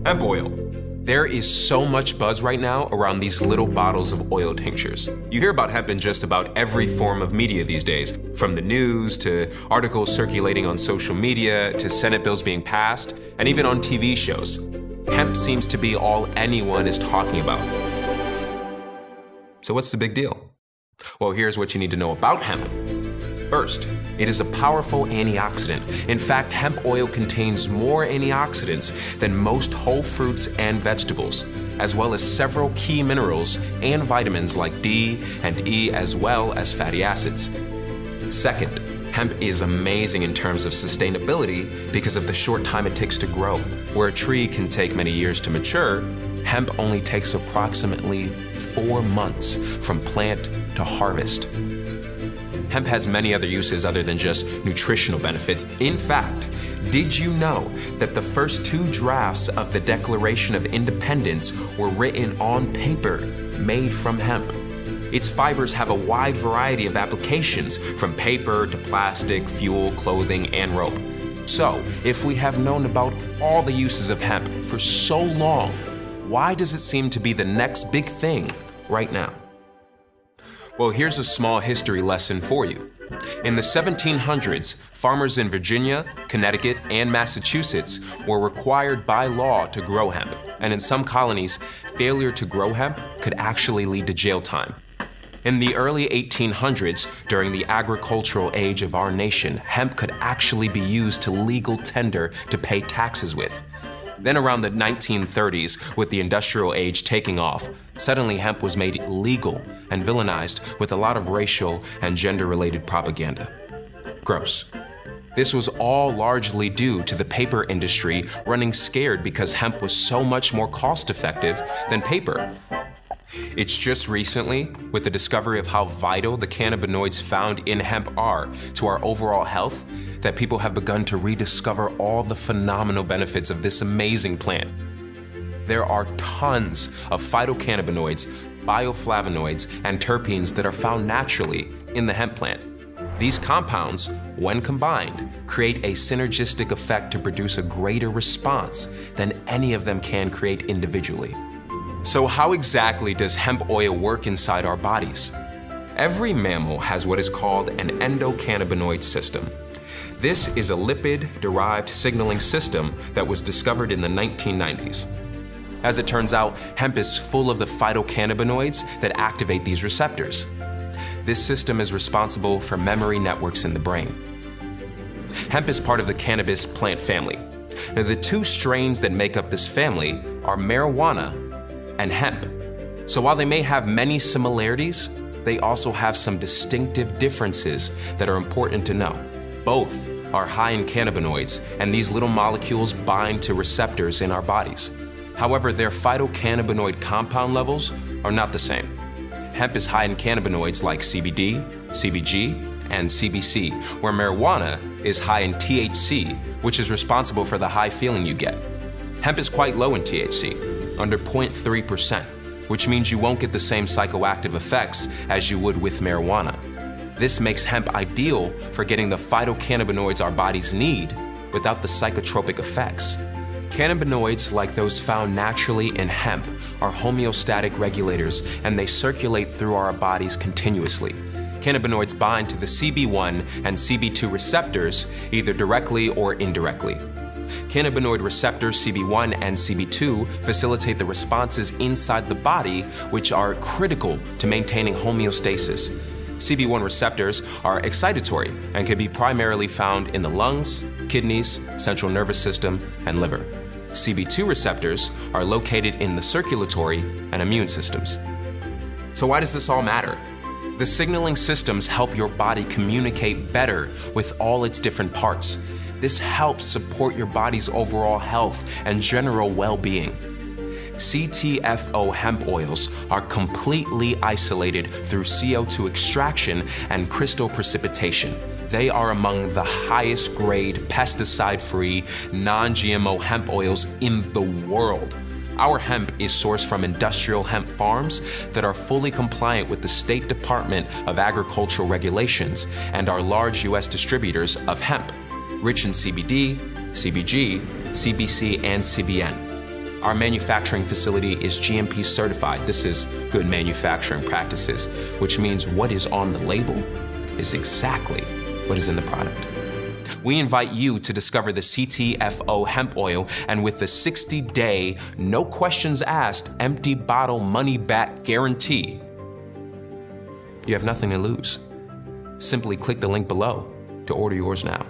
Hemp oil. There is so much buzz right now around these little bottles of oil tinctures. You hear about hemp in just about every form of media these days, from the news to articles circulating on social media to Senate bills being passed, and even on TV shows. Hemp seems to be all anyone is talking about. So what's the big deal? Well, here's what you need to know about hemp. First, it is a powerful antioxidant. In fact, hemp oil contains more antioxidants than most whole fruits and vegetables, as well as several key minerals and vitamins like D and E, as well as fatty acids. Second, hemp is amazing in terms of sustainability because of the short time it takes to grow. Where a tree can take many years to mature, hemp only takes approximately 4 months from plant to harvest. Hemp has many other uses other than just nutritional benefits. In fact, did you know that the first 2 drafts of the Declaration of Independence were written on paper made from hemp? Its fibers have a wide variety of applications, from paper to plastic, fuel, clothing, and rope. So, if we have known about all the uses of hemp for so long, why does it seem to be the next big thing right now? Well, here's a small history lesson for you. In the 1700s, farmers in Virginia, Connecticut, and Massachusetts were required by law to grow hemp, and in some colonies, failure to grow hemp could actually lead to jail time. In the early 1800s, during the agricultural age of our nation, hemp could actually be used to legal tender to pay taxes with. Then around the 1930s, with the industrial age taking off, suddenly hemp was made illegal and villainized with a lot of racial and gender-related propaganda. Gross. This was all largely due to the paper industry running scared because hemp was so much more cost-effective than paper. It's just recently, with the discovery of how vital the cannabinoids found in hemp are to our overall health, that people have begun to rediscover all the phenomenal benefits of this amazing plant. There are tons of phytocannabinoids, bioflavonoids, and terpenes that are found naturally in the hemp plant. These compounds, when combined, create a synergistic effect to produce a greater response than any of them can create individually. So how exactly does hemp oil work inside our bodies? Every mammal has what is called an endocannabinoid system. This is a lipid-derived signaling system that was discovered in the 1990s. As it turns out, hemp is full of the phytocannabinoids that activate these receptors. This system is responsible for memory networks in the brain. Hemp is part of the cannabis plant family. Now, the 2 strains that make up this family are marijuana and hemp. So while they may have many similarities, they also have some distinctive differences that are important to know. Both are high in cannabinoids, and these little molecules bind to receptors in our bodies. However, their phytocannabinoid compound levels are not the same. Hemp is high in cannabinoids like CBD, CBG, and CBC, where marijuana is high in THC, which is responsible for the high feeling you get. Hemp is quite low in THC, under 0.3%, which means you won't get the same psychoactive effects as you would with marijuana. This makes hemp ideal for getting the phytocannabinoids our bodies need without the psychotropic effects. Cannabinoids, like those found naturally in hemp, are homeostatic regulators, and they circulate through our bodies continuously. Cannabinoids bind to the CB1 and CB2 receptors either directly or indirectly. Cannabinoid receptors CB1 and CB2 facilitate the responses inside the body, which are critical to maintaining homeostasis. CB1 receptors are excitatory and can be primarily found in the lungs, kidneys, central nervous system, and liver. CB2 receptors are located in the circulatory and immune systems. So why does this all matter? The signaling systems help your body communicate better with all its different parts. This helps support your body's overall health and general well-being. CTFO hemp oils are completely isolated through CO2 extraction and crystal precipitation. They are among the highest grade pesticide-free, non-GMO hemp oils in the world. Our hemp is sourced from Industrial Hemp Farms that are fully compliant with the State Department of Agricultural regulations and are large U.S. distributors of hemp, rich in CBD, CBG, CBC, and CBN. Our manufacturing facility is GMP certified. This is good manufacturing practices, which means what is on the label is exactly what is in the product. We invite you to discover the CTFO hemp oil, and with the 60-day, no questions asked, empty bottle money back guarantee, you have nothing to lose. Simply click the link below to order yours now.